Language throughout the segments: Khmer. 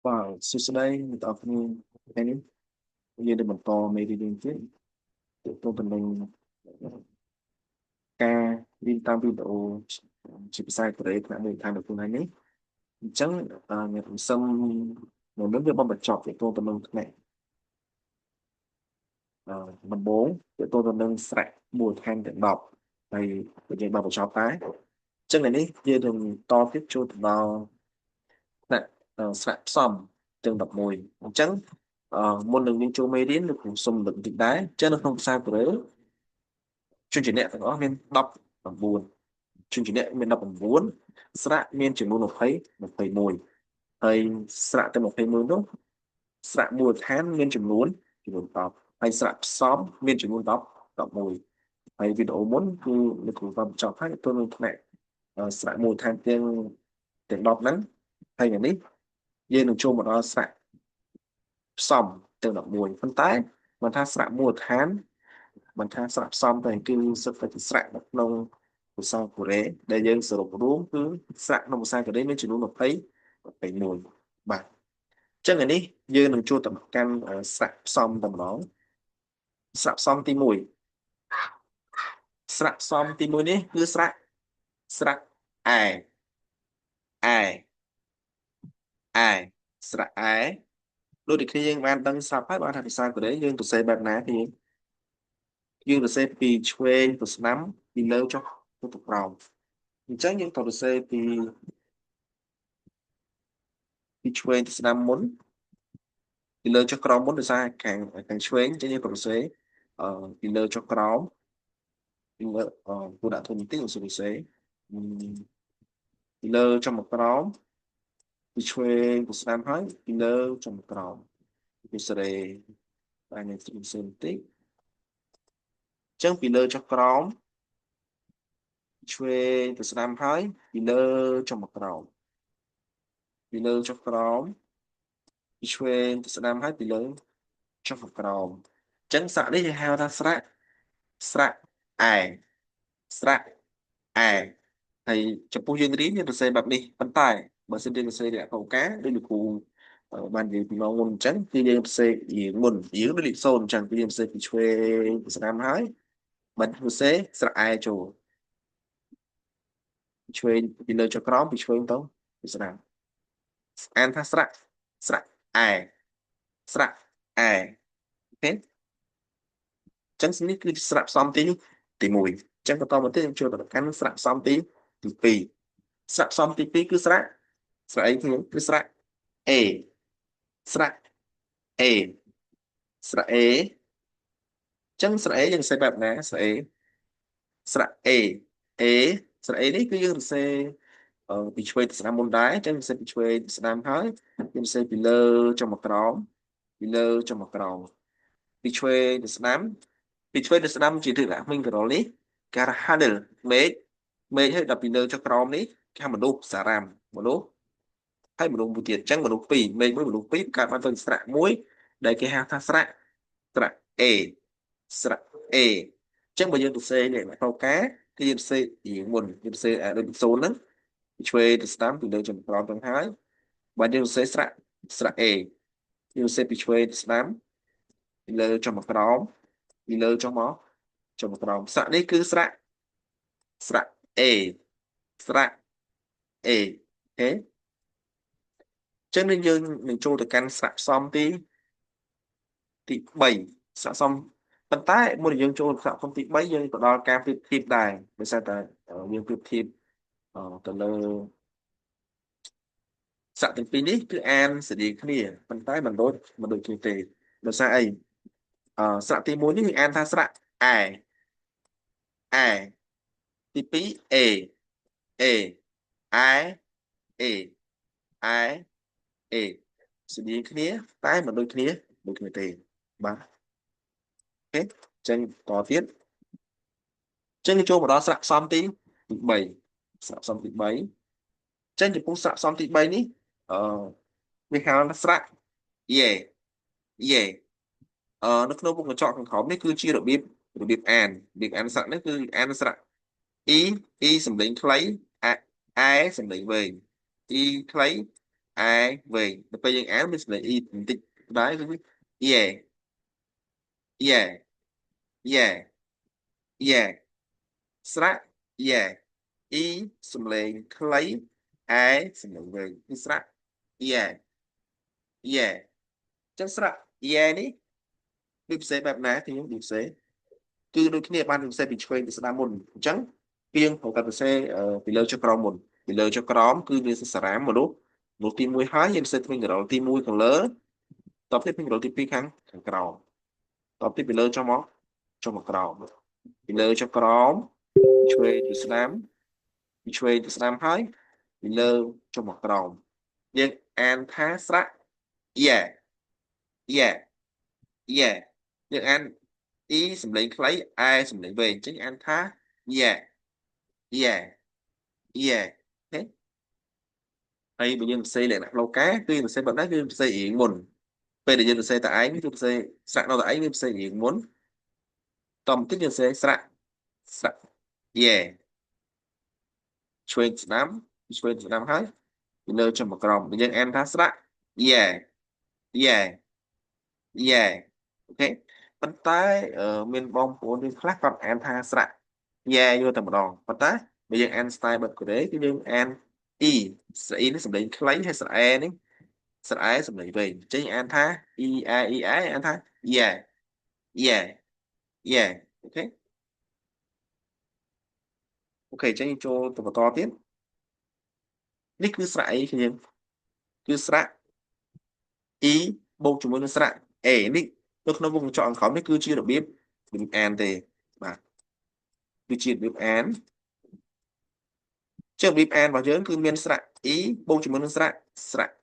Wow, so today with afternoon training, như được mình to mấy đi liên tiếp, tôi tình mình ca liên tam video chỉ sai của đấy là mình thay được phương này chẳng nhà cũng xâm một nước với bom bật chọc để tôi tình mình này mình bốn để tôi tình mình sẽ mùa than để đọc này bây giờ bom bật chọc tái chẳng này đi như đừng to tiếp cho vào nè sẽ xong từng đọc mùi chẳng môn đường liên châu mê đến được xung đựng thực đá chứ nó không sai của đấy chương trình này phải có nên đọc bằng buồn chương trình này mình đọc bằng vốn sạ miên chỉ muốn một thấy mùi hay sạ tới một thấy mùi đúng sạ mùi tháng miên chỉ muốn đọc hay sạ xóm miên chỉ muốn đọc mùi hay video muốn cứ được cùng vào cho phát tôi mình này sạ mùi tháng tiếng tiếng đọc nắng hayอย่างนี้ยืนหนึ่งชั่วโมงเราสระซ่อมเติมดอกมวยphân tái mà tha sạ mùa tháng mình tha sạ xong thì cứ sẽ phải sạ một nông của sao của đấy để dân sử dụng đúng cứ sạ nông sao của đấy mới chỉ đúng một thấy phải mùi bà chắc là đi dân đừng chua tầm cam sạ xong tầm đó sạ xong tí mùi sạ xong tí mùi ní cứ sạ sạ ai ai ai sạ ai đôi thì khi dân ban đăng sao phát ban thành sao của đấy dân tụi xe bạc ná thì dương được xeពីឆ្វេងទៅស្ដាំពីលើចុះទៅក្រោមអញ្ចឹងយើងត្រូវទៅសេពីឆ្វេងទៅស្ដាំមុនពីលើចុះក្រោមមុនដោយសារខាងឆ្វេងអញ្ចឹងយើងត្រូវទៅសេពីលើចុះក្រោមពីលើគូដាក់ធុនទីទៅសេពីលើចុះមកក្រោមពីឆ្វេងទៅស្ដាំហើយពីលើចុះមកក្រោមពីសេរីតែនឹងសេបន្តិចអញ្ចឹងពីលើចុះក្រោមឆ្វេងទៅស្ដាំហើយពីលើចុះមកក្រោមពីលើចុះក្រោមពីឆ្វេងទៅស្ដាំហើយពីលើចុះមកក្រោមអញ្ចឹងស្រៈនេះគេហៅថាស្រៈអែស្រៈអែហើយចំពោះយើងរៀនយើងសរសេរបែបនេះប៉ុន្តែបើសិនយើងសរសេររយៈកោការដូចលោកគ្រូបាននិយាយពីម៉ោងមុនអញ្ចឹងគឺយើងសរសេររៀងមុនយើងដូចលេខ0អញ្ចឹងគឺយើងសរសេរពីឆ្វេងទៅស្ដាំហើយបើសរសេរស្រៈអែចូលឆ្វេងពីលើចុះក្រោមពីឆ្វេងទៅពីស្ដាំអានថាស្រៈអែស្រៈអែអូខេចឹងនេះគឺស្រៈផ្សំទី1ចឹងបន្តមកទៀតយើងចូលទៅកាន់ស្រៈផ្សំទី2ស្រៈផ្សំទី2គឺស្រៈអីគឺស្រៈ A ស្រៈ A ស្រៈ A ចឹងស្រៈ A យើងសរសេរបែបណាស្រៈ A ស្រៈ A A ស្រៈ A នេះគឺយើងសរសេរពីឆ្វេងទៅស្ដាំមុនដែរចឹងសរសេរពីឆ្វេងទៅស្ដាំហើយយើងសរសេរពីលើចុះមកក្រោមពីលើចុះមកក្រោមពីឆ្វេងទៅស្ដាំពីឆ្វេងទៅស្ដាំជាទិដ្ឋិមិញក្រលនេះគេហៅ handle មេឃហើយដល់ពីលើចុះក្រោមនេះគេហៅមនុស្សសារ៉ាំមនុស្សហើយមនុស្សមួយទៀតអញ្ចឹងមនុស្សពីរមេឃមួយមនុស្សពីរកើតបានទៅស្រៈមួយដែលគេហៅថាស្រៈ A ស្រៈ A អញ្ចឹងបើយើងទៅសេនេះមកតការគឺយើងសេរៀងមុនយើងសេដូច0ហ្នឹងឆ្វេងទៅស្ដាំពីលើចុះក្រោមទាំងហើយបើយើងសេស្រៈ A យើងសេពីឆ្វេងទៅស្ដាំពីលើចុះមកក្រោមពីលើចុះមកក្រោមស្រៈនេះគឺស្រៈ A ស្រៈ A អូខេចឹងនឹងយើងនឹងចូលទៅកាន់ស្រៈផ្សំទី3ស្រៈផ្សំប៉ុន្តែមុននឹងយើងចូលស្រៈផ្សំទី3យើងទៅដល់ការប្រៀបធៀបដែរដោយសារតែយើងប្រៀបធៀបទៅលើស្រៈទាំងពីរនេះគឺអានស្រដៀងគ្នាប៉ុន្តែមិនដូចគ្នាទេដោយសារអីស្រៈទី1នេះគឺអានថាស្រៈអែទី2 A A អែ A អែ A ស្រដៀងគ្នាតែមិនដូចគ្នាទេបាទអូខេចឹងតទៀតចឹងចូលមកដល់ស្រៈផ្សំទី3ស្រៈផ្សំទី3ចឹងចំពោះស្រៈផ្សំទី3នេះអឺវាហៅថាស្រៈយេនៅក្នុងមុខកញ្ចក់ខាងក្រោមនេះគឺជារបៀបអានស្រៈនេះគឺអានស្រៈ E សំឡេងខ្លីអែសំឡេងវែង E ខ្លី ai về bây giờ án mình là y tích đấy yeah yeah yeah yeah sra yeah y sầm lên clay ai sầm lên về sra yeah yeah chắc sra yeah đi bị sẽแบบណាthì những bị sẽ cứ đôi khi bạn sẽ bị chơi bị sẽ một trắng kiêng hoặc là sẽ bị lơ cho crom một bị lơ cho crom cứ như sẽ rám một lúc một tim mũi hái nhưng sẽ mình rồi tim mũi còn lớn tập tiếp mình rồi tim pi kháng kháng crom tập tiếp bị lơ cho một crom bị lơ cho crom chơi bị slam bị chơi bị slam hái bị lơ cho một crom nhưng an thá sra yeah yeah yeah nhưng an ý sầm lên lấy ai sầm lên về chính an thá yeah yeah yeah thế hay bây giờ mình xây lại đặt lâu cá tuy mình xây bật đá mình xây hiện nguồn bây giờ mình xây tại ánh mình xây sẵn đâu tại ánh mình xây hiện muốn tầm tích mình xây sẵn sẵn yeah chuyên năm hết mình nơi trong một còng bây giờ em thá sẵn yeah yeah yeah ok bắt tay mình bom của mình khác còn em tha sẵn yeah vô tầm một đòn bắt tay bây giờ em style bật của đấy cái nhưng em sẽ nó sẽ đến lấy hay sẽ e đấy sẽ ai sẽ lấy về chứ anh tha i a anh tha yeah yeah yeah ok ok cho cho tụi to tiếp nick cứ sải thì cứ sải ý bông chúng mình sải nick lúc nó vùng chọn khó nick cứ chưa được biết mình an thì mà cứ chưa biết án chưa biết an vào dưới cứ miên sải ý bông chúng mình sải sải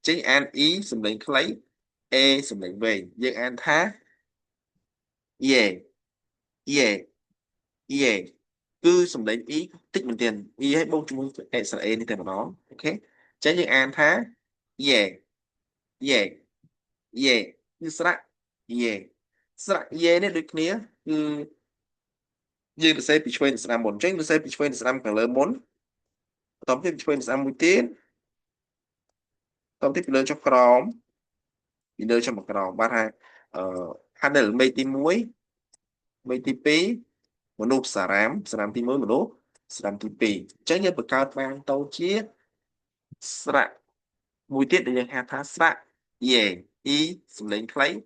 chứ an ý sầm lấy lấy sầm lấy về nhưng an tha yeah yeah yeah cứ sầm lấy ý tích mình tiền y hay bông chúng sẽ như thế mà nó ok trái như an thá yeah yeah yeah như sra yeah sra yeah này được kia như như được xây pitch point sra một trái được xây pitch point sra càng lớn muốn tóm tiếp pitch point sra mũi tiên tóm tiếp lên cho crom đi lên cho một crom ba hai handle mây tim muối mây tim pí một nút xà rám tim muối một nút xà rám tim pí trái như bậc cao vang tàu chiết sra mùi tiết để dân hạt thá sạ yeah y sầm lên lấy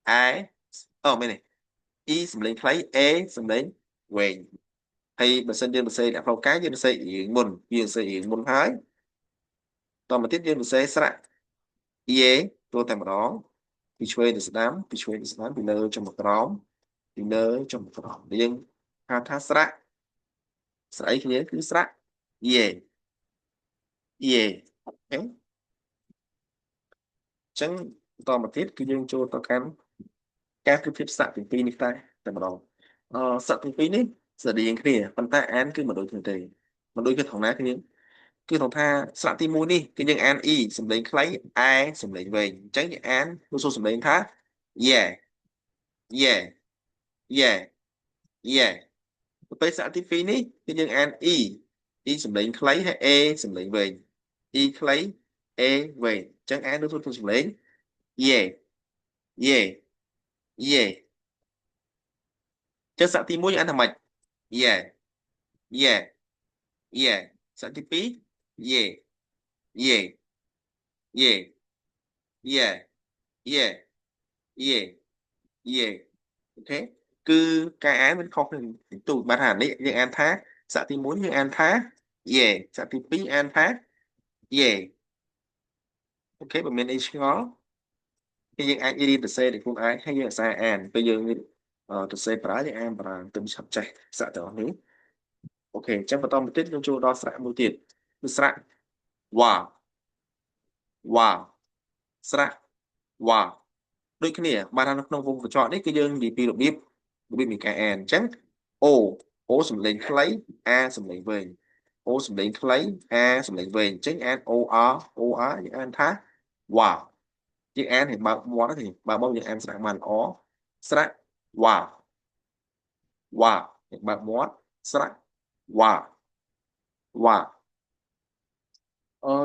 ai bên này y sầm lên lấy sầm lên quên hay bà sinh dân bà xây đã phao cái dân xây hiện môn dân xây hiện môn hái toàn mà tiết dân bà xây sạ yeah tôi tại mà đó bị chơi được bị nơ trong một cái bị nơ trong một cái đó để dân hạt thá sạ sạ ấy kia cứ sạ yeah yeah okay. Chẳng toàn mà tiết cứ dân cho tao cam các cái phép xạ từ pi này taแต่ម្ដងសត្វទាំងពីរនេះស្រដៀងគ្នាប៉ុន្តែអានគឺមិនដូចគ្នាទេមិនដូចគ្នាថងណាគ្នាគឺថងថាស្រៈទី1នេះគឺយើងអាន e សំឡេងខ្លី a សំឡេងវែងអញ្ចឹងយើងអានលោកសួរសំឡេងថា yeah yeah yeah yeah ទៅពេលស្រៈទី2នេះគឺយើងអាន e សំឡេងខ្លីហើយ a សំឡេងវែង e ខ្លី a វែងអញ្ចឹងអានលោកសួរសំឡេង yeah yeah yeah ចឹងស័ក្តិទី1យើងអានថាម៉េច yeah yeah yeah ស័ក្តិទី2 yeah yeah yeah yeah yeah yeah yeah អូខេគឺការអានមិនខុសនឹងទូបានថានេះយើងអានថាស័ក្តិទី1យើងអានថា yeah ស័ក្តិទី2អានថា yeah អូខេបើមានអីឆ្ងល់គឺយើងអាចរៀនសរសេរដោយខ្លួនឯងហើយយើងអាសាអានពេលយើងសរសេរប្រើយើងអានប្រើទៅឆាប់ចេះស័ក្តិទាំងអស់នេះអូខេអញ្ចឹងបន្តមកទៀតយើងចូលដល់ស្រៈមួយទៀតគឺស្រៈ wow wow ស្រះវ៉ាដូចគ្នាបាននៅក្នុងវងកញ្ចក់នេះគឺយើងនិយាយពីរបៀបនៃការអានអញ្ចឹងអូអូសំឡេងខ្លីអាសំឡេងវែងអូសំឡេងខ្លីអាសំឡេងវែងអញ្ចឹងអាន OR យើងអានថាវ៉ាយើងអានឲ្យបើកមាត់ទេបើមកយើងអានស្រះបានល្អស្រះវ៉ាវ៉ាយើងបើកមាត់ស្រះវ៉ាវ៉ា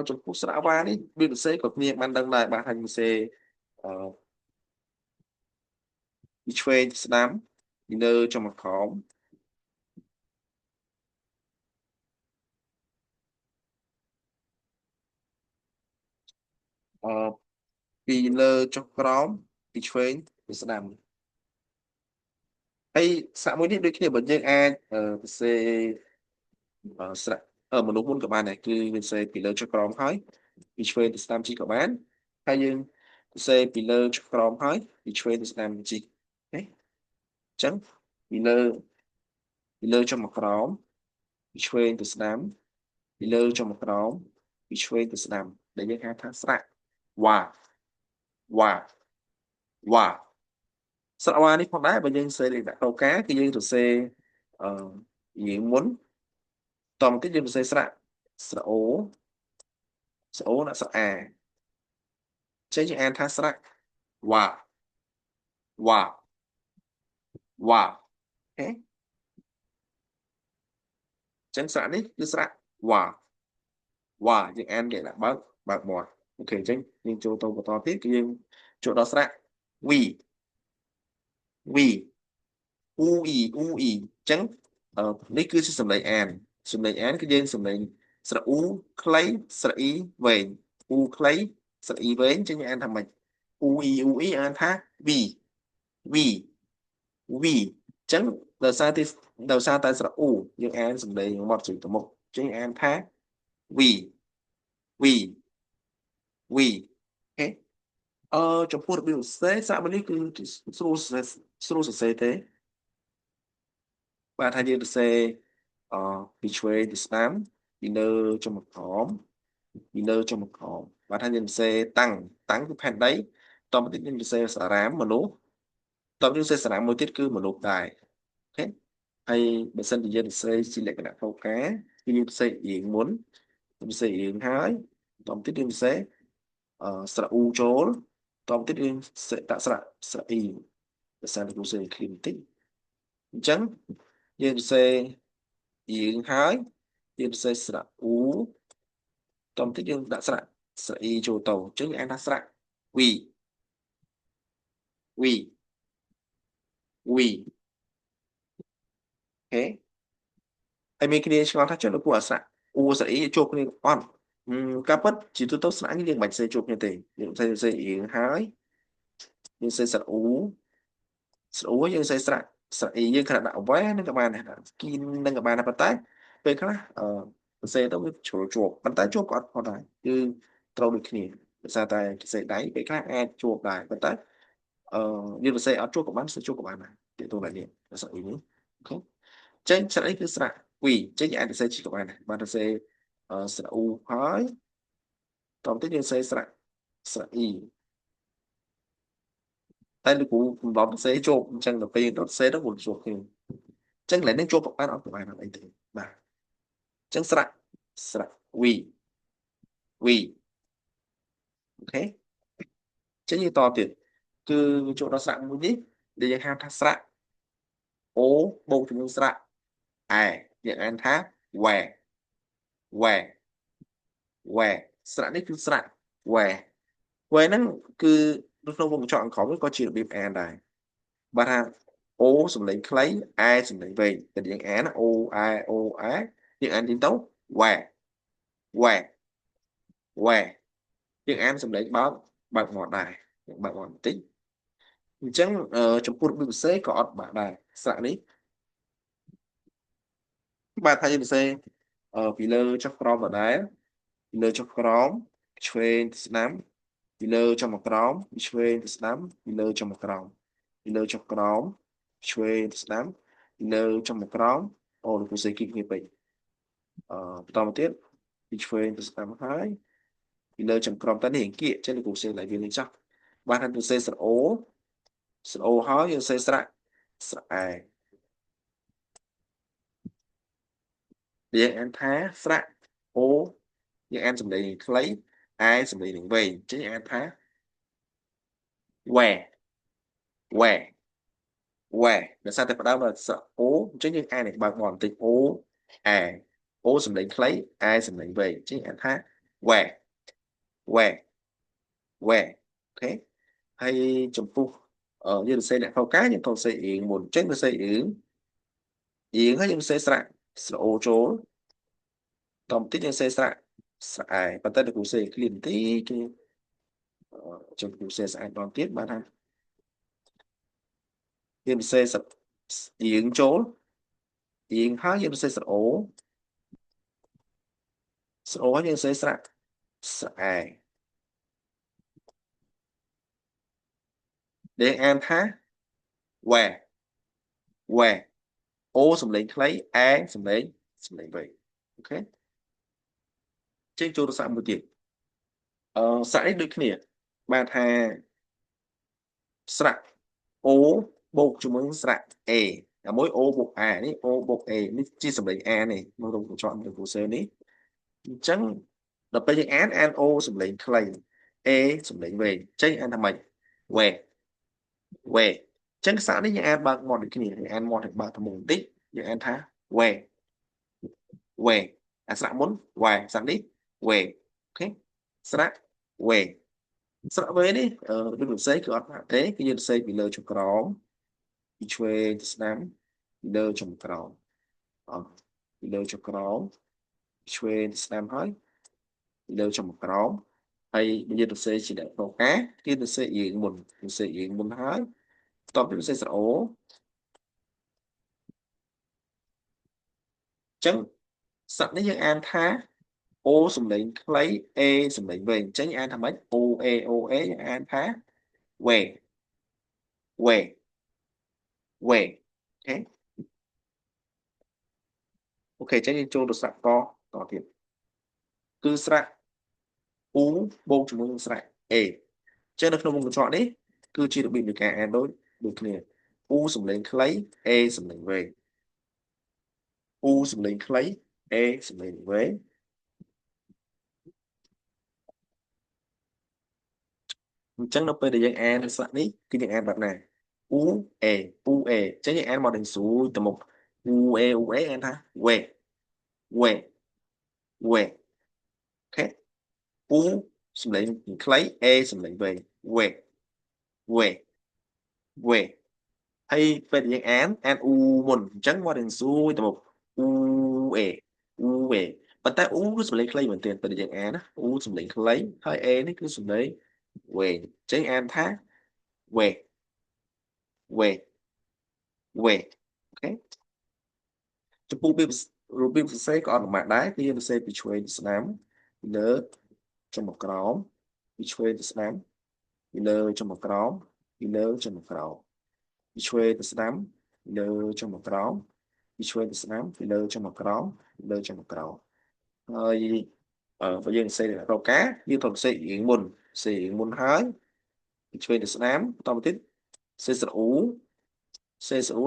ចំពោះស្រៈវ៉ានេះវាសរសេរក៏គ្នាបានដឹងដែរបាទហើយសរសេរអឺពីឆ្វេងទៅស្ដាំពីលើចុះមកក្រោមអឺពីលើចុះក្រោមពីឆ្វេងទៅស្ដាំហើយស្រៈមួយនេះដូចគ្នាបើយើងអាចសរសេរស្រៈមនុស្សមុនក៏បានដែរគឺវាសរសេរពីលើចុះក្រោមហើយពីឆ្វេងទៅស្ដាំជិះក៏បានហើយយើងសរសេរពីលើចុះក្រោមហើយពីឆ្វេងទៅស្ដាំជិះអូខេអញ្ចឹងពីលើចុះមកក្រោមពីឆ្វេងទៅស្ដាំពីលើចុះមកក្រោមពីឆ្វេងទៅស្ដាំដែលយើងហៅថាស្រៈវ៉ាវ៉ាវ៉ាស្រៈវ៉ានេះផងដែរបើយើងសរសេរលក្ខណៈតូការគឺយើងសរសេរអឺរៀងមុនតមកទៀតយើងសរសេរស្រៈអូដាក់ស្រៈអាចេះយើងអានថាស្រៈវ៉ាវ៉ាវ៉ាអូខេចឹងស្រៈនេះគឺស្រៈវ៉ាយើងអានគេដាក់បើកមាត់អូខេអញ្ចឹងយើងចូលទៅបន្តទៀតគឺយើងចូលដល់ស្រៈវីអ៊ូអ៊ីអញ្ចឹងនេះគឺជាសំឡេងអានគឺយើងសំឡេងស្រៈអ៊ូខ្លីស្រៈអ៊ីវែងអ៊ូខ្លីស្រៈអ៊ីវែងអញ្ចឹងយើងអានថាម៉េចអ៊ូអ៊ីអានថាវីវីអញ្ចឹងដោយសារតែស្រៈអ៊ូយើងអានសំឡេងមកជើងទៅមុខអញ្ចឹងអានថាវីវីអូខេចំពោះរបៀបសរសេរសាកមួយនេះគឺស្រួលសរសេរទេបាទថាយើងសរសេរអពីឆ្វេងទៅស្ដាំពីលើចុះមកក្រោមពីលើចុះមកក្រោមបាទថាយើងសរសេរតាំងគឺផែនដីតទៅទៀតយើងសរសេរសារ៉ាមមនុស្សតទៅយើងសរសេរសារ៉ាមមួយទៀតគឺមនុស្សដែរអូខេហើយបើសិនជាយើងសរសេរជាលក្ខណៈថូកាគឺយើងសរសេររៀងមុនសរសេររៀងហើយតទៅទៀតយើងសរសេរស្រៈអ៊ូចូលតទៅទៀតយើងដាក់ស្រៈអ៊ីភាសាលោកសរសេរឃ្លីបន្តិចអញ្ចឹងយើងសរសេរយើងហើយយើងសរសេរស្រៈអ៊ូតទៅទៀតយើងដាក់ស្រៈអ៊ីចូលទៅអញ្ចឹងយើងអានថាស្រៈវីវីវីអូខេហើយមានគ្នាឆ្ងល់ថាចុះលោកគួរអាស្រៈអ៊ូស្រៈអ៊ីជួបគ្នាអត់ការពិតជាទូទៅស្រៈនេះយើងមិនសេជួបគ្នាទេយើងសេយើងហើយយើងសេស្រៈអ៊ូយើងសេស្រៈអ៊ីយើងគ្រាន់ដាក់វ៉ែនឹងក៏បានដែរគីនឹងក៏បានដែរប៉ុន្តែពេលខ្លះសរសេរទៅវាជ្រុលជាប់ប៉ុន្តែជាប់ក៏អត់ផុតដែរគឺត្រូវដូចគ្នាដោយសារតែសរសេរដៃពេលខ្លះអាចជាប់ដែរប៉ុន្តែយើងសរសេរអត់ជាប់ក៏បានសរសេរជាប់ក៏បានដែរទាក់ទងតែនេះស្រៈអ៊ីនេះអូខេចឹងស្រៈអ៊ីគឺស្រៈពីរចឹងយើងអាចសរសេរជាក៏បានដែរបានសរសេរស្រៈអ៊ូហើយតទៅទៀតយើងសរសេរស្រៈអ៊ីតែលោកគ្រូកំឡុងសរសេរជាប់អញ្ចឹងដល់ពេលយើងសរសេរទៅវាជាប់គ្នាអញ្ចឹងកន្លែងនេះជាប់ក៏បានអត់ក៏បានអត់អីទេបាទអញ្ចឹងស្រៈវីអូខេអញ្ចឹងយើងតទៀតគឺចូលដល់ស្រៈមួយនេះដែលយើងហៅថាស្រៈអូបូកជាមួយស្រៈអែយើងអានថាវ៉ែវ៉ែវ៉ែស្រៈនេះគឺស្រៈវ៉ែហ្នឹងគឺនៅក្នុងវងកញ្ចក់អង្ខុំក៏ជារបៀបអានដែរបាទថាអូសំឡេងខ្លីអែសំឡេងវែងតែយើងអានអូអែយើងអានទីទៅវ៉ែវ៉ែវ៉ែយើងអានសំឡេងបើកមាត់ដែរបើកមាត់បន្តិចអញ្ចឹងចំពោះរបៀបសរសេរក៏អត់បាក់ដែរស្រៈនេះបាទថាយើងសរសេរពីលើចុះក្រោមដដែលពីលើចុះក្រោមឆ្វេងទៅស្ដាំពីលើចុះមកក្រោមពីឆ្វេងទៅស្ដាំពីលើចុះមកក្រោមពីលើចុះក្រោមឆ្វេងទៅស្ដាំពីលើចុះមកក្រោមអូលោកគ្រូសេគីគ្នាពេកបន្តមកទៀតពីឆ្វេងទៅស្ដាំហើយពីលើចុះក្រោមតែនេះអង្គាចេះលោកគ្រូសេឡើងវានេះចោះបាទថាលោកសេស្រអូហើយយើងសេស្រៈអែយើងអានថាស្រៈអូយើងអានសំឡេងខ្លីអែសំឡេងវែងអញ្ចឹងយើងអានថាវ៉ែវ៉ែវ៉ែដោយសារតែផ្ដើមដោយស្រៈអូអញ្ចឹងយើងអានឲ្យបើកមាត់បន្តិចអូអែអូសំឡេងខ្លីអែសំឡេងវែងអញ្ចឹងអានថា where where where okay ហើយចំពោះយើងសរសេរអ្នកខកការយើងត្រូវសរសេរអៀងមុនអញ្ចឹងសរសេរអៀងហើយយើងសរសេរស្រៈស្រអូចូលតបន្តិចយើងសរសេរស្រៈស្រៈអែប៉ុន្តែលោកគ្រូសរសេរឃ្លាបន្តិចគេចំពោះសរសេរស្អាតដល់ទៀតបានថាយើងសរសេរអៀងចូលអៀងហើយយើងសរសេរស្រអូហើយយើងសរសេរស្រៈស្រៈអែដែលអានថា where អូសំឡេងខ្លីអែសំឡេងវែងអូខេចេញចូលរស័ព្ទមួយទៀតស្រៈនេះដូចគ្នាបានថាស្រៈអូបូកជាមួយស្រៈអេតែមួយអូបូកអានេះអូបូកអេនេះជាសំឡេងអានេះមករងចង់ទៅគ្រូសេនេះអញ្ចឹងដល់ពេលយើងអានអូសំឡេងខ្លីអេសំឡេងវែងចេញអានថាម៉េច where អញ្ចឹងសារនេះយើងអានបើកមាត់ដូចគ្នាយើងអានមាត់ឲ្យបើកទៅមុខបន្តិចយើងអានថា where អាស្រៈមុន where ស្រៈនេះ where អូខេស្រៈ where ស្រៈ where នេះដូចលោកសេគឺអត់បាក់ទេគឺយើងសរសេរពីលើចុងក្រោមពីឆ្វេងទៅស្ដាំពីលើចុងក្រោមពីលើចុងក្រោមឆ្វេងទៅស្ដាំហើយពីលើចុងក្រោមហើយយើងសរសេរជាអ្នកប្រការគឺសរសេរយើងមុនហើយតបទៅសរសេរស្រអូអញ្ចឹងសត្វនេះយើងអានថាអូសំឡេងខ្លីអេសំឡេងវែងអញ្ចឹងអានថាម៉េចអូអេយើងអានថា where អូខេអញ្ចឹងយើងចូលទៅស្រៈតទៀតគឺស្រៈអ៊ូបូកជាមួយនឹងស្រៈអេអញ្ចឹងនៅក្នុងមុខកញ្ចក់នេះគឺជារបៀបនៃការអានដូចគ្នាអ៊ូសំឡេងខ្លីអេសំឡេងវែងអ៊ូសំឡេងខ្លីអេសំឡេងវែងអញ្ចឹងនៅពេលដែលយើងអានស្រៈនេះគឺយើងអានបែបណាអ៊ូអេអញ្ចឹងយើងអានមកដល់ស្រួយទៅមុខអ៊ូអេអានថា where អូខេអ៊ូសំឡេងខ្លីអេសំឡេងវែង where ហើយពេលយើងអានអ៊ូមុនអញ្ចឹងមកដល់ស្រួយទៅមុខអ៊ូអេប៉ុន្តែអ៊ូគឺសំឡេងខ្លីមែនទែនពេលយើងអានណាអ៊ូសំឡេងខ្លីហើយអេនេះគឺសំឡេងវែងអញ្ចឹងអានថា where អូខេចំពោះរបៀបសរសេរក៏អត់លំបាកដែរគឺយើងសរសេរពីឆ្វេងទៅស្ដាំពីលើចុះមកក្រោមពីឆ្វេងទៅស្ដាំពីលើចុះមកក្រោមពីលើចុះមកក្រោមពីឆ្វេងទៅស្ដាំពីលើចុះមកក្រោមពីឆ្វេងទៅស្ដាំពីលើចុះមកក្រោមពីលើចុះមកក្រោមហើយបើយើងសរសេររកការយើងត្រូវសរសេររៀងមុនហើយពីឆ្វេងទៅស្ដាំបន្តមកទៀតសរសេរស្រអ៊ូ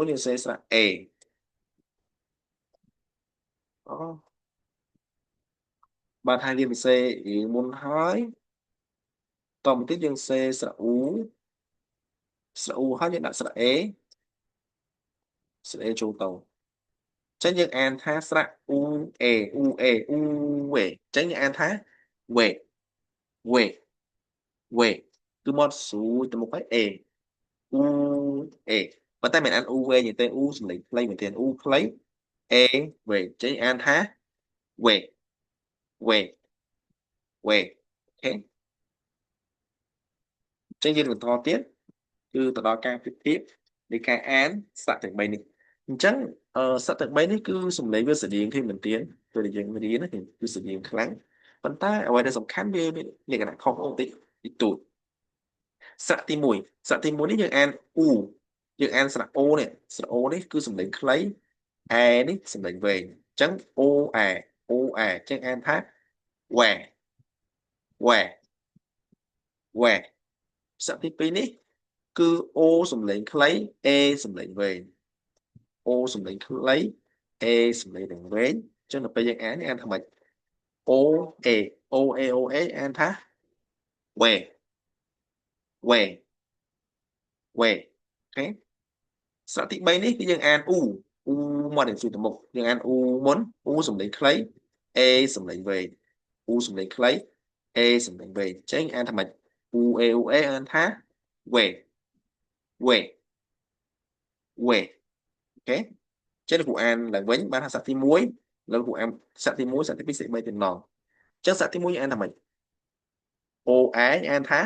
យើងសរសេរស្រៈអេអូបាទហើយយើងសរសេររៀងមុនហើយតមកទៀតយើងសរសេរស្រៈអ៊ូហើយយើងដាក់ស្រៈអេចូលទៅចឹងយើងអានថាស្រៈអ៊ូអេវេចឹងយើងអានថាវេគឺមកស្រួយទៅមុខហើយអេអ៊ូអេប៉ុន្តែមិនអានអ៊ូវេទេអ៊ូសំឡេងខ្លីមែនទេអ៊ូខ្លីអេវេចឹងអានថាវេអូខេចឹងយើងបន្តទៀតគឺទៅដល់ការប្រៀបធៀបនៃការអានស្រៈទាំង3នេះអញ្ចឹងស្រៈទាំង3នេះគឺសំឡេងវាស្រដៀងគ្នាមែនទែនពេលដែលយើងរៀនគឺស្រដៀងខ្លាំងប៉ុន្តែអ្វីដែលសំខាន់វាមានលក្ខណៈខុសៗបន្តិចតួចស្រៈទី1នេះយើងអានអ៊ូយើងអានស្រៈអូនេះគឺសំឡេងខ្លីអែនេះសំឡេងវែងអញ្ចឹងអូអែអញ្ចឹងអានថា where ស្រៈទី2នេះគឺអូសំឡេងខ្លីអេសំឡេងវែងអូសំឡេងខ្លីអេសំឡេងវែងអញ្ចឹងដល់ពេលយើងអានថាម៉េចអូអេអានថា where អូខេស្រៈទី3នេះគឺយើងអានអ៊ូមកដល់ជួយទៅមុខយើងអានអ៊ូមុនអ៊ូសំឡេងខ្លីអេសំឡេងវែង u សំឡេងខ្លី a សំឡេងវែងអញ្ចឹងអានថាម៉េច u a អានថា we we we អូខេចឹងលោកគ្រូអានឡើងវិញបានថាសាក់ទី1លោកគ្រូអានសាក់ទី1សាក់ទី2សាក់ទី3ទៀតម្ដងចឹងសាក់ទី1យើងអានថាម៉េច o a អានថា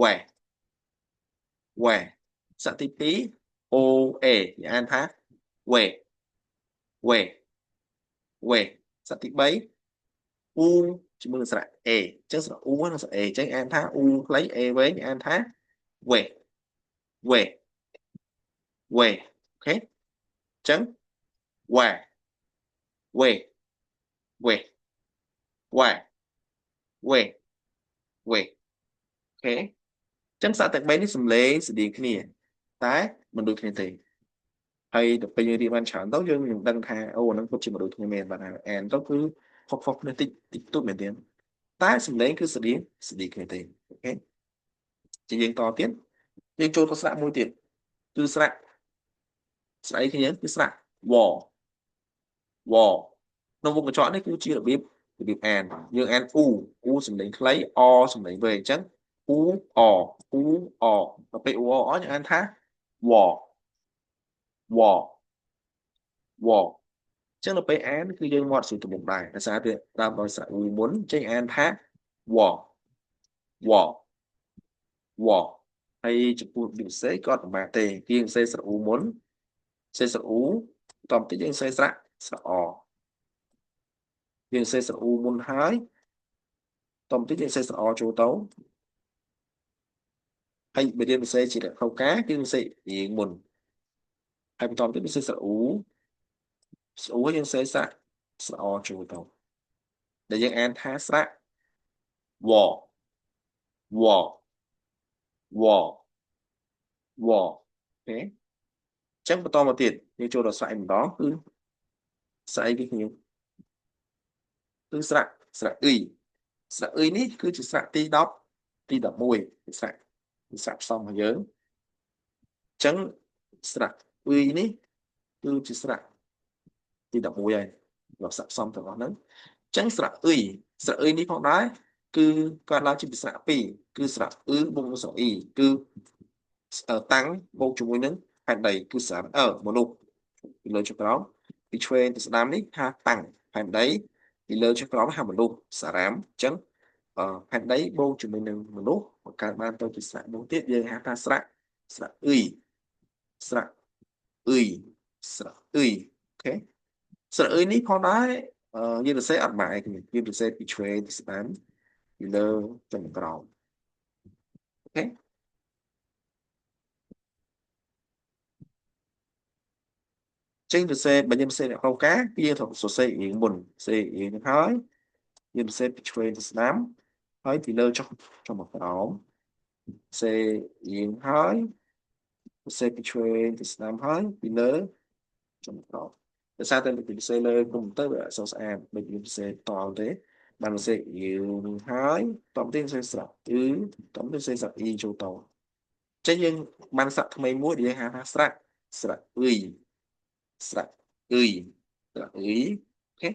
we we សាក់ទី2 o a អានថា we we we សាក់ទី3 u ជាមួយនឹងស្រៈ a អញ្ចឹងស្រៈ u និងស្រៈ a អញ្ចឹងអានថា u ខ្លី a វែងអានថា we we we អូខេអញ្ចឹង we we we we we we អូខេអញ្ចឹងស្រៈទាំង3នេះសំឡេងស្តៀងគ្នាតែមិនដូចគ្នាទេហើយដល់ពេលយើងរៀនបានច្រើនទៅយើងនឹងដឹងថាអូហ្នឹងពិតជាមិនដូចគ្នាមែនបាទអានទៅគឺខុសៗគ្នាតិចតិចតួចមែនទេតែសំឡេងគឺស្តៀងគ្នាទេអូខេជាយើងតទៀតយើងចូលទៅស្រៈមួយទៀតគឺស្រៈស្អីគ្នាគឺស្រៈ w w ក្នុងវងកញ្ចក់នេះគឺជារបៀបអានយើងអាន u សំឡេងខ្លី o សំឡេងវែងអញ្ចឹង u o u o ដល់ពេល u o យើងអានថា w w w អញ្ចឹងដល់ពេលអានគឺយើងមាត់ស្រួលត្បូងដែរដោយសារតែដើមដោយស្រៈ u មុនអញ្ចឹងអានថា w w w ហើយចំពោះវិសេសក៏មិនបានទេយើងសេស្រៈ u មុនសេស្រៈ u តបន្តិចយើងសេស្រៈអយើងសេស្រៈ u មុនហើយតបន្តិចយើងសេស្រៈអចូលទៅហើយបើរៀនវិសេសជាលក្ខណៈការគឺវិសេសរៀងមុនហើយបន្តទៅវិសេសស្រៈ u យើងសេស្រៈអចូលទៅដែលយើងអានថាស្រៈ w w w w អូខេអញ្ចឹងបន្តមកទៀតយើងចូលដល់ស្រៈឯម្ដងគឺស្រៈអីគេខ្ញុំគឺស្រៈអ៊ុយស្រៈអ៊ុយនេះគឺជាស្រៈទី10ទី11ស្រៈផ្សំរបស់យើងអញ្ចឹងស្រៈអ៊ុយនេះគឺជាស្រៈទី11ហើយเราស័ក្តិសមទាំងអស់ហ្នឹងអញ្ចឹងស្រៈអ៊ុយនេះផងដែរគឺកើតឡើងជាស្រៈ2គឺស្រៈអ៊ឺបូកនឹងស្រៈអ៊ីគឺតាំងបូកជាមួយនឹងផែនដីគឺសារមនុស្សពីលើចុះក្រោមពីឆ្វេងទៅស្ដាំនេះថាតាំងផែនដីពីលើចុះក្រោមថាមនុស្សសារ៉ាមអញ្ចឹងផែនដីបូកជាមួយនឹងមនុស្សបង្កើតបានទៅជាស្រៈនោះទៀតយើងហៅថាស្រៈអ៊ុយស្រៈអ៊ុយអូខេស្រៈអ៊ុយនេះផងដែរយើងសរសេរអត់បែកយើងសរសេរពីឆ្វេងទៅស្ដាំពីលើចុងក្រោមអូខេចេញសរសេរបើយើងសរសេរអ្នកផ្លូវការគឺយើងត្រូវសរសេររៀងមុនសរសេររៀងទៅហើយយើងសរសេរពីឆ្វេងទៅស្ដាំហើយពីលើចុងមកក្រោមសរសេររៀងហើយសរសេរពីឆ្វេងទៅស្ដាំហើយពីលើចុងក្រោមដោយសារតែពីសរសេរលើកុំព្យូទ័រវាអត់សូវស្អាតដូចយើងសរសេរតល់ទេបានសរសេរយើងហើយតបទៀតសរសេរស្រៈតបទៀតសរសេរស្រៈអ៊ីចូលតចឹងយើងបានស្រៈថ្មីមួយដែលយើងហៅថាស្រៈអ៊ុយស្រៈអ៊ុយអូខេ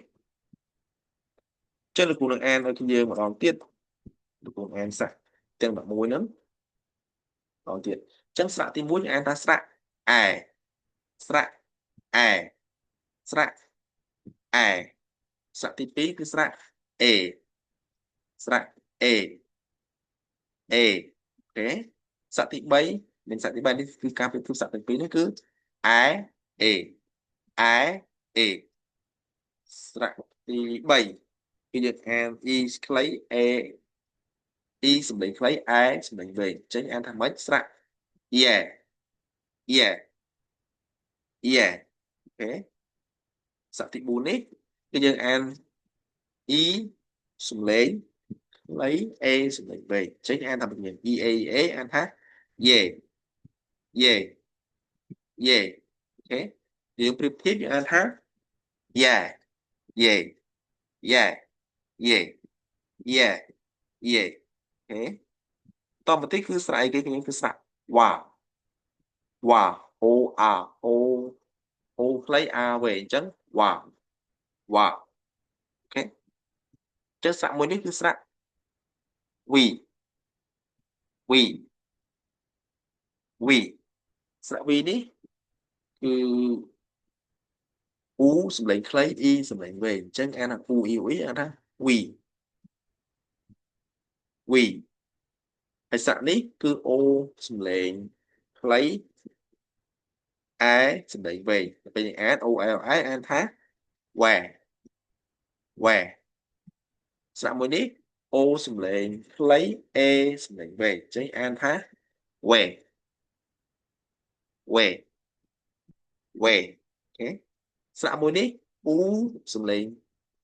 ចឹងលោកគ្រូនឹងអានឲ្យយើងម្ដងទៀតលោកគ្រូអានស្រៈទាំង11ហ្នឹងម្ដងទៀតចឹងស្រៈទី1យើងអានថាស្រៈអែស្រៈអែស្រៈអែស្រៈទី2គឺស្រៈអេស្រៈអេអូខេស្រៈទី3និងស្រៈទី3នេះគឺការប្រៀបធៀបស្រៈទាំងពីរនេះគឺអែអេអែអេស្រៈទី3គឺយើងអាន e ខ្លី a e សំឡេងខ្លី a សំឡេងវែងអញ្ចឹងអានថាម៉េចស្រៈ yeah yeah yeah អូខេស្រៈទី4នេះគឺយើងអាន e សំឡេងខ្លី a សំឡេងវែងអញ្ចឹងអានថាម៉េច e a a អានថា yeah yeah yeah អូខេយើងប្រៀបធៀបយើងអានថា yeah yeah yeah yeah yeah yeah អូខេតបបន្តិចគឺស្រៈអីគេគឺស្រៈវ៉ាវ៉ា o a o ខ្លី a វែងអញ្ចឹងវ៉ា អូខេចឹងស្រៈមួយនេះគឺស្រៈ វីវីវីស្រៈវីនេះគឺអ៊ូសំឡេងខ្លីអ៊ីសំឡេងវែងអញ្ចឹងអានថាអ៊ូអ៊ីអ៊ីអានថាវីវីហើយស្រៈនេះគឺអូសំឡេងខ្លីអែសំឡេងវែងពេលអានអូអែអែអានថាវ៉ែវ៉ែស្រៈមួយនេះអូសំឡេងខ្លីអេសំឡេងវែងអញ្ចឹងអានថាវ៉ែវ៉ែវ៉ែអូខេស្រៈមួយនេះអ៊ូសំឡេង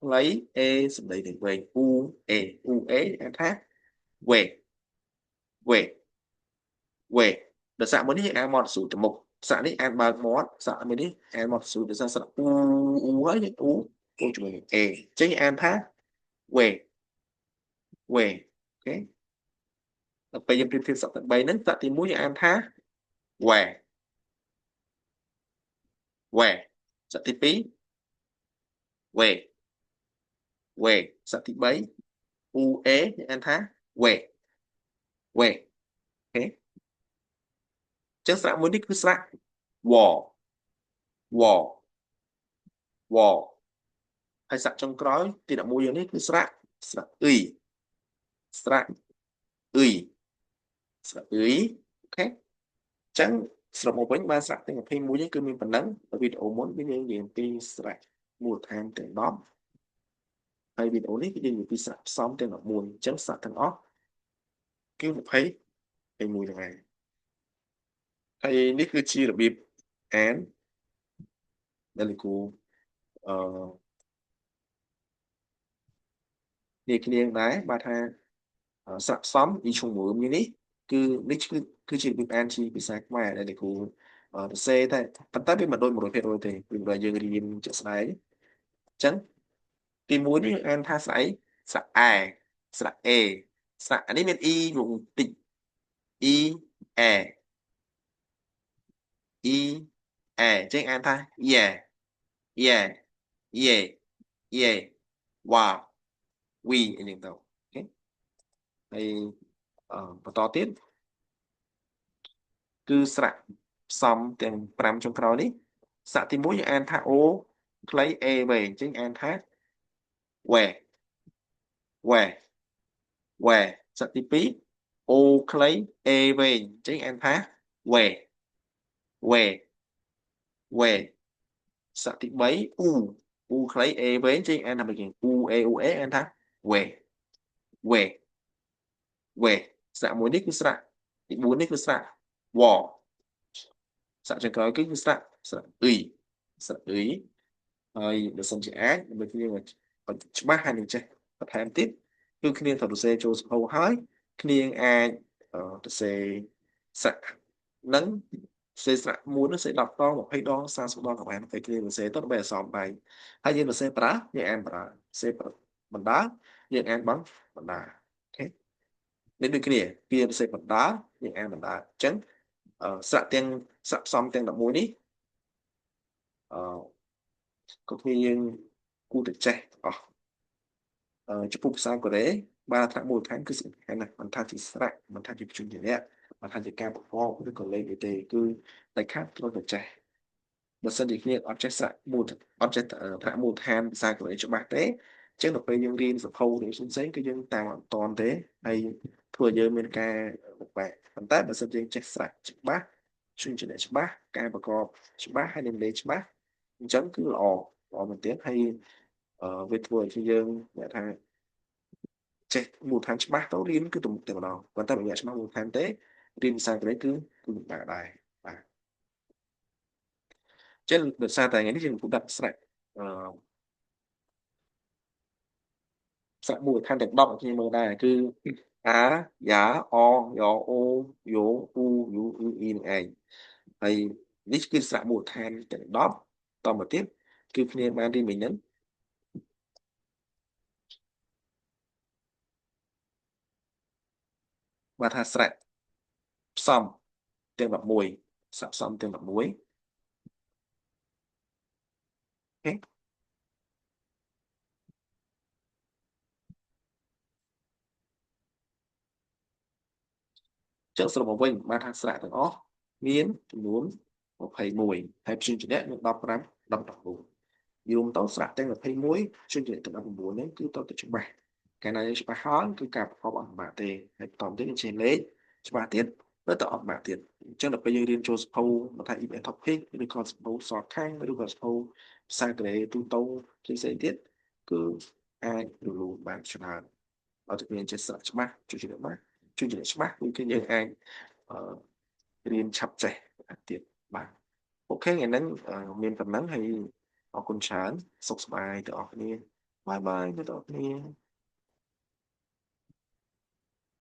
ខ្លីអេសំឡេងវែងអ៊ូអេអ៊ូអេអានថាវ៉ែវ៉ែវ៉េដោយសារមួយនេះអានមកស៊ូទៅមុខសារនេះអានបើកមាត់សារមួយនេះអានមកស៊ូដោយសារស្រៈអ៊ូអ៊ូហើយអ៊ូអ៊ូជាមួយនឹងអេអញ្ចឹងអានថាវ៉េវ៉េអូខេដល់ពេលយើងប្រៀបធៀបសព្ទទាំង3ហ្នឹងសព្ទទី1យើងអានថាវ៉ែវ៉ែសព្ទទី2វ៉េវ៉េសព្ទទី3អ៊ូអេយើងអានថាវ៉េវ៉េអូខេអញ្ចឹងស្រៈមួយនេះគឺស្រៈវវវហើយស្រៈចុងក្រោយទី11យើងនេះគឺស្រៈអ៊ុយស្រៈអ៊ុយស្រៈអ៊ុយអូខេអញ្ចឹងសរុបមកវិញបានស្រៈទាំង21នេះគឺមានប៉ុណ្ណឹងវីដេអូមុនគឺយើងនិយាយអំពីស្រៈមូលដ្ឋានទាំង10ហើយវីដេអូនេះគឺយើងនិយាយពីស្រៈផ្សំទាំង11អញ្ចឹងស្រៈទាំងអស់គឺ21ហ្នឹងឯងហើយនេះគឺជារបៀបអានដែលលោកគ្រូអឺនិយាយគ្នាដែរបាទថាស្រៈផ្សំពីឈុំមើមនេះគឺនេះគឺជារបៀបអានជាភាសាខ្មែរដែលលោកគ្រូសរសេរតែប៉ុន្តែវាមិនដូច100%ទេពីព្រោះយើងរៀនជាក់ស្ដែងអញ្ចឹងទី1នេះអានថាស្រៈអីស្រៈអែស្រៈអេស្រៈអានេះមានអ៊ីមួយតិចអ៊ីអែអ៊ីអែអញ្ចឹងអានថាយេយេយេយេវ៉ាវីអីហ្នឹងទៅអូខេហើយបន្តទៀតគឺស្រៈផ្សំទាំង5ចុងក្រោយនេះស្រៈទី1យើងអានថាអូខ្លីអេវែងអញ្ចឹងអានថាវ៉ែវ៉ែវ៉ែស្រៈទី2អូខ្លីអេវែងអញ្ចឹងអានថាវ៉ែវ៉ែវ៉ែស្រៈទី3អ៊ូខ្លីអេវែងអញ្ចឹងអានថាម៉េចគេអ៊ូអេអានថាវ៉ែវ៉ែវ៉ែស្រៈមួយនេះគឺស្រៈទី4នេះគឺស្រៈវ៉ស្រៈចុងក្រោយគឺស្រៈអ៊ុយស្រៈអ៊ុយហើយបើសិនជាអាចដើម្បីគ្នាឲ្យច្បាស់ហើយនឹងចេះបន្ថែមទៀតគឺគ្នាត្រូវសរសេរចូលសភៅហើយគ្នាអាចសរសេរស្រៈនឹងសរសេរស្រៈមួយនោះសរសេរ10ដង20ដង30ដងក៏បានពេលគ្នាសរសេរទៅដើម្បីឲ្យសមដៃហើយយើងសរសេរប្រើយើងអានប្រើសរសេរបណ្ដាយើងអានបណ្ដាអូខេនេះដូចគ្នាវាសរសេរបណ្ដាយើងអានបណ្ដាអញ្ចឹងស្រៈផ្សំទាំង11នេះអឺក៏គ្នាយើងគួរតែចេះអស់ចំពោះភាសាកូរ៉េបានអត្ថនៈមូលដ្ឋានគឺសំខាន់ណាស់មិនថាជាស្រៈមិនថាជាព្យញ្ជនៈមិនថាជាការប្រកបឬក៏លេខអីទេគឺតែខាត់គ្រាន់តែចេះបើសិនជាគ្នាអត់ចេះស្រៈមូលអត់ចេះថ្នាក់មូលដ្ឋានភាសាកូរ៉េច្បាស់ទេអញ្ចឹងដល់ពេលយើងរៀនសភៅឬផ្សេងៗគឺយើងតាមអត់តាន់ទេហើយធ្វើឲ្យយើងមានការលំបាកប៉ុន្តែបើសិនយើងចេះស្រៈច្បាស់ព្យញ្ជនៈច្បាស់ការប្រកបច្បាស់ហើយនឹងលេខច្បាស់អញ្ចឹងគឺល្អមែនទែនហើយវាធ្វើឲ្យយើងអ្នកថាចេះមូលដ្ឋានច្បាស់ទៅរៀនគឺទៅមុខតែម្ដងប៉ុន្តែបើអ្នកច្បាស់មូលដ្ឋានទេរៀនភាសាកូរ៉េគឺពិបាកដែរបាទចឹងដោយសារតែថ្ងៃនេះយើងពុំដាក់ស្រេចអឺស្រៈមូលដ្ឋានទាំង10ឲ្យគ្នាមើលដែរគឺអាយ៉ាអយ៉អូយ៉ូអ៊ូយូអ៊ឺអ៊ីនឹងឯងហើយនេះគឺស្រៈមូលដ្ឋានទាំង10តមកទៀតគឺគ្នាបានរៀនមិញហ្នឹងបាទថាស្រៈផ្សំទាំង11ស្រៈផ្សំទាំង11អូខេ ចឹងសរុបមកវិញបានថាស្រៈទាំងអស់មានចំនួន21ហើយព្យញ្ជនៈមាន15 19យូរទៅស្រៈទាំង21ព្យញ្ជនៈទាំង19នេះគឺទៅច្បាស់កាលណាយើងច្បាស់ហើយគឺការប្រកបអត់បាក់ទេហើយបន្តទៀតយើងចេះលេខច្បាស់ទៀតទៅអត់បាក់ទៀតអញ្ចឹងដល់ពេលយើងរៀនចូលសភៅមកថា event topic ឬក៏សភៅ short ខាងឬក៏សភៅភាសាកូរ៉េទូទៅផ្សេងៗទៀតគឺអាចរលូនបានច្រើនអត់មានចេះស្រៈច្បាស់ជួយជំនាញច្បាស់គឺយើងអាចរៀនឆាប់ចេះទៀតបាទអូខេថ្ងៃហ្នឹងមានប៉ុណ្ណឹងហើយអរគុណច្រើនសុខសប្បាយទាំងអស់គ្នាបាយបាយអ្នកទាំងអស់គ្នា